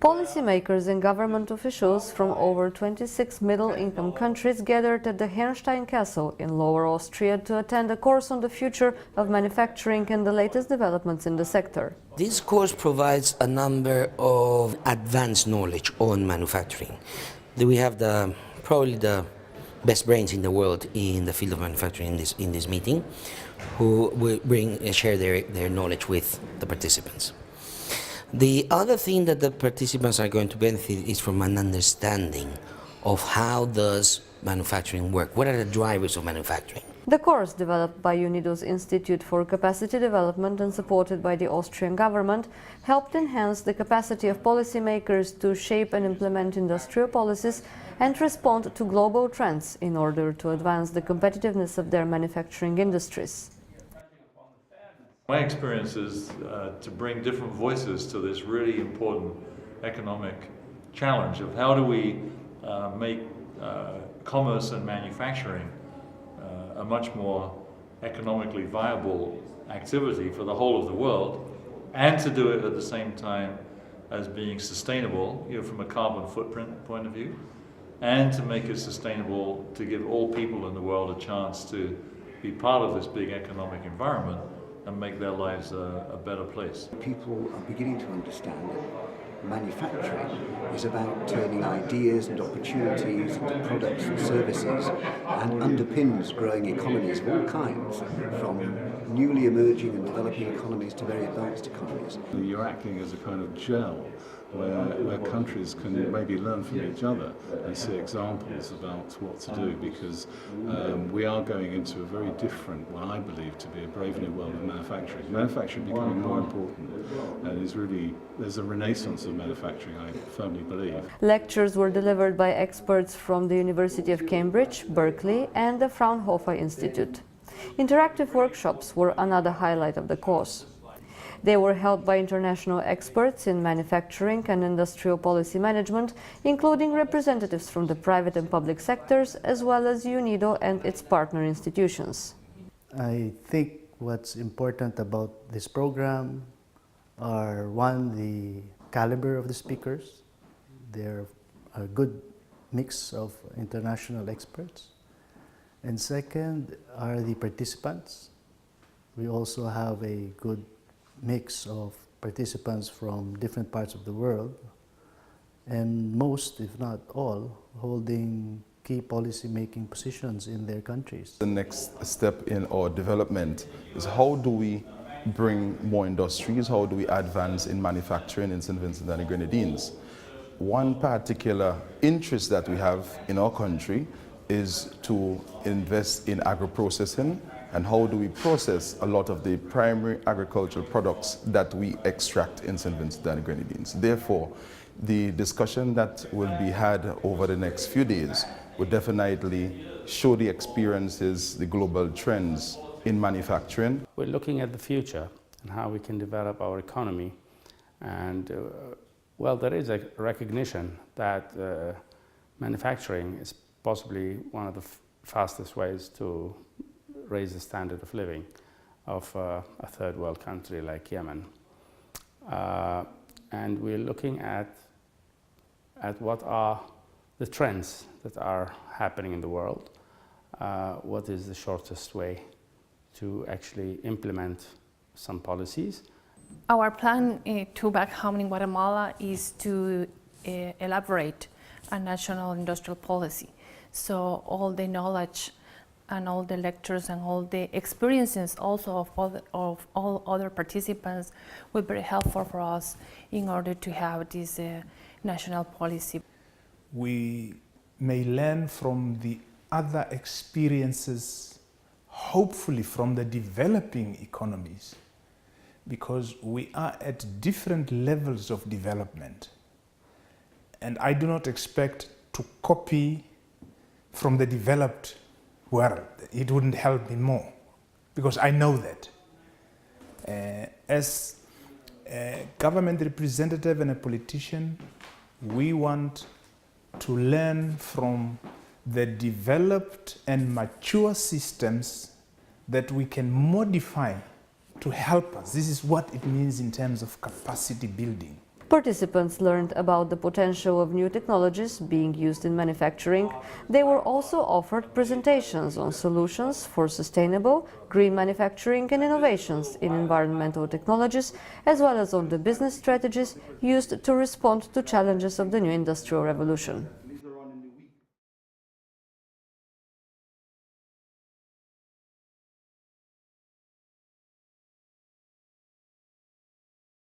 Policymakers and government officials from over 26 middle-income countries gathered at the Hernstein Castle in Lower Austria to attend a course on the future of manufacturing and the latest developments in the sector. This course provides a number of advanced knowledge on manufacturing. We have probably the best brains in the world in the field of manufacturing in this meeting, who will share their knowledge with the participants. The other thing that the participants are going to benefit is from an understanding of how does manufacturing work, what are the drivers of manufacturing. The course, developed by UNIDO's Institute for Capacity Development and supported by the Austrian government, helped enhance the capacity of policymakers to shape and implement industrial policies and respond to global trends in order to advance the competitiveness of their manufacturing industries. My experience is to bring different voices to this really important economic challenge of how do we make commerce and manufacturing a much more economically viable activity for the whole of the world, and to do it at the same time as being sustainable, from a carbon footprint point of view, and to make it sustainable to give all people in the world a chance to be part of this big economic environment and make their lives a better place. People are beginning to understand that manufacturing is about turning ideas and opportunities into products and services, and underpins growing economies of all kinds, from newly emerging and developing economies to very advanced economies. You're acting as a kind of gel where countries can maybe learn from each other and see examples about what to do, because we are going into a very different, what I believe to be a brave new world of manufacturing. Manufacturing becoming more important, and there's a renaissance of manufacturing, I firmly believe. Lectures were delivered by experts from the University of Cambridge, Berkeley and the Fraunhofer Institute. Interactive workshops were another highlight of the course. They were held by international experts in manufacturing and industrial policy management, including representatives from the private and public sectors, as well as UNIDO and its partner institutions. I think what's important about this program are, one, the caliber of the speakers. They're a good mix of international experts. And second are the participants. We also have a good mix of participants from different parts of the world, and most, if not all, holding key policy-making positions in their countries. The next step in our development is how do we bring more industries, how do we advance in manufacturing in St. Vincent and the Grenadines. One particular interest that we have in our country is to invest in agro-processing, and how do we process a lot of the primary agricultural products that we extract in St. Vincent and the Grenadines. Therefore, the discussion that will be had over the next few days will definitely show the experiences, the global trends in manufacturing. We're looking at the future and how we can develop our economy, and well, there is a recognition that manufacturing is possibly one of the fastest ways to raise the standard of living of a third world country like Yemen. And we're looking at what are the trends that are happening in the world, what is the shortest way to actually implement some policies. Our plan back home in Guatemala is to elaborate a national industrial policy. So all the knowledge and all the lectures and all the experiences also of all other participants will be very helpful for us in order to have this national policy. We may learn from the other experiences, hopefully from the developing economies, because we are at different levels of development. And I do not expect to copy from the developed world. It wouldn't help me more, because I know that. As a government representative and a politician, we want to learn from the developed and mature systems that we can modify to help us. This is what it means in terms of capacity building. Participants learned about the potential of new technologies being used in manufacturing. They were also offered presentations on solutions for sustainable, green manufacturing and innovations in environmental technologies, as well as on the business strategies used to respond to challenges of the new industrial revolution.